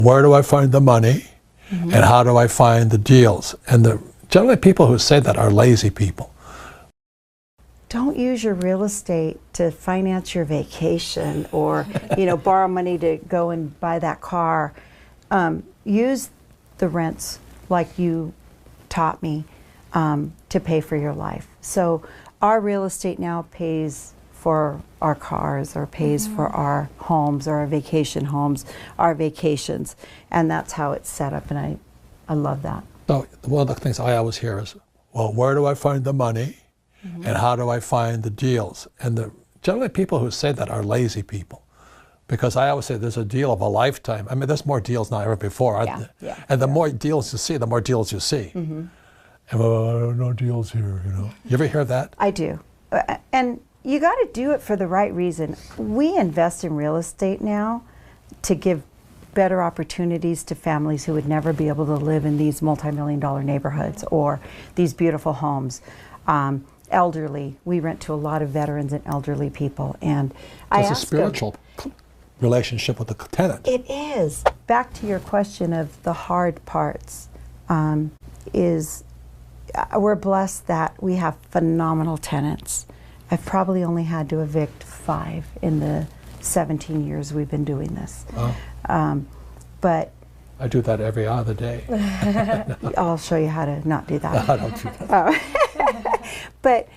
Where do I find the money, and how do I find the deals? And generally people who say that are lazy people. Don't use your real estate to finance your vacation or, borrow money to go and buy that car. Use the rents like you taught me to pay for your life. So our real estate now pays for our cars or pays for our homes or our vacation homes, our vacations. And that's how it's set up, and I love that. So one of the things I always hear is, well, where do I find the money, and how do I find the deals? And generally people who say that are lazy people, because I always say there's a deal of a lifetime. I mean, there's more deals now than ever before, aren't there? Yeah. And the more deals you see, the more deals you see. And well, no deals here, You ever hear that? I do. And you got to do it for the right reason. We invest in real estate now to give better opportunities to families who would never be able to live in these multi-million-dollar neighborhoods or these beautiful homes. Elderly, we rent to a lot of veterans and elderly people. And It's a spiritual relationship with the tenant. It is. Back to your question of the hard parts, we're blessed that we have phenomenal tenants. I've probably only had to evict 5 in the 17 years we've been doing this. Wow. But I do that every other day. I'll show you how to not do that. I don't do that. But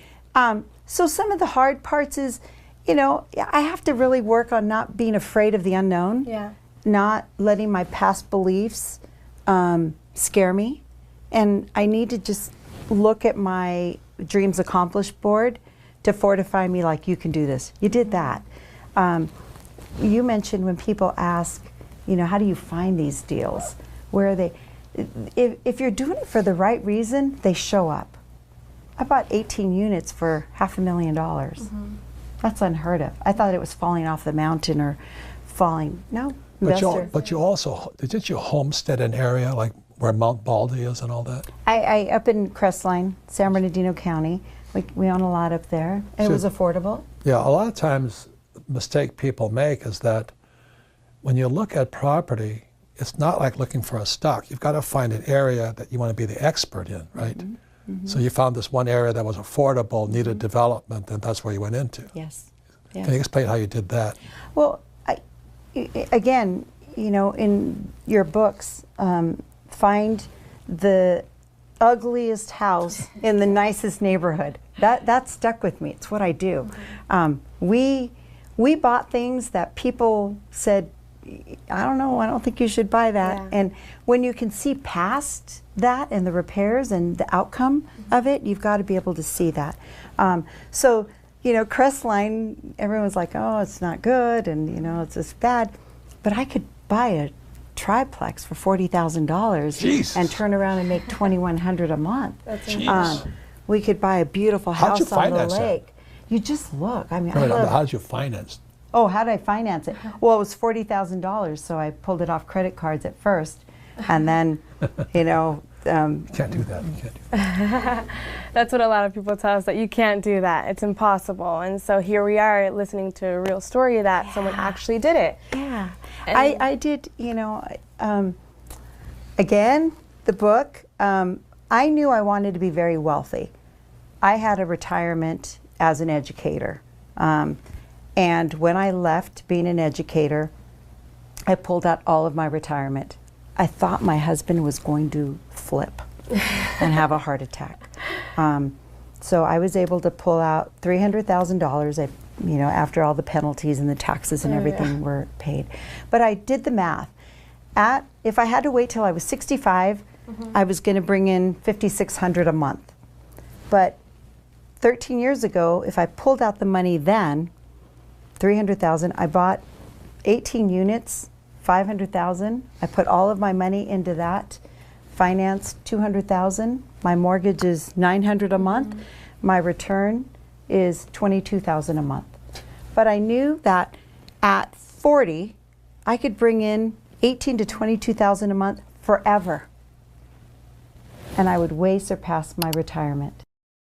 so some of the hard parts is, I have to really work on not being afraid of the unknown. Yeah. Not letting my past beliefs scare me. And I need to just look at my dreams accomplished board to fortify me, like, you can do this. You did that. You mentioned when people ask, how do you find these deals? Where are they? If you're doing it for the right reason, they show up. I bought 18 units for $500,000. That's unheard of. I thought it was falling off the mountain or falling. No, investor. But you also, didn't you homestead an area like where Mount Baldy is and all that? I up in Crestline, San Bernardino County. We own a lot up there, and it was affordable. Yeah, a lot of times the mistake people make is that when you look at property, it's not like looking for a stock. You've got to find an area that you want to be the expert in, right? So you found this one area that was affordable, needed development, and that's where you went into. Yes. Can you explain how you did that? Well, again, in your books, find the ugliest house in the nicest neighborhood. That stuck with me. It's what I do. We bought things that people said, I don't know, I don't think you should buy that. Yeah. And when you can see past that and the repairs and the outcome of it, you've got to be able to see that. So, Crestline, everyone's like, oh, it's not good, and it's just bad. But I could buy a triplex for $40,000 and turn around and make $2,100 a month. We could buy a beautiful house on the lake. You just look. I mean, How did you finance? Oh, how did I finance it? Well, it was $40,000, so I pulled it off credit cards at first, and then, You can't do that. You can't do that. That's what a lot of people tell us, that you can't do that. It's impossible. And so here we are listening to a real story that someone actually did it. Yeah. I did, again, the book, I knew I wanted to be very wealthy. I had a retirement as an educator. And when I left being an educator, I pulled out all of my retirement. I thought my husband was going to flip and have a heart attack. So I was able to pull out $300,000, after all the penalties and the taxes and everything were paid. But I did the math. If I had to wait till I was 65, I was going to bring in $5,600 a month. But 13 years ago, if I pulled out the money then, $300,000, I bought 18 units, $500,000. I put all of my money into that, financed $200,000. My mortgage is $900 a month. My return is $22,000 a month. But I knew that at 40, I could bring in $18,000 to $22,000 a month forever, and I would way surpass my retirement.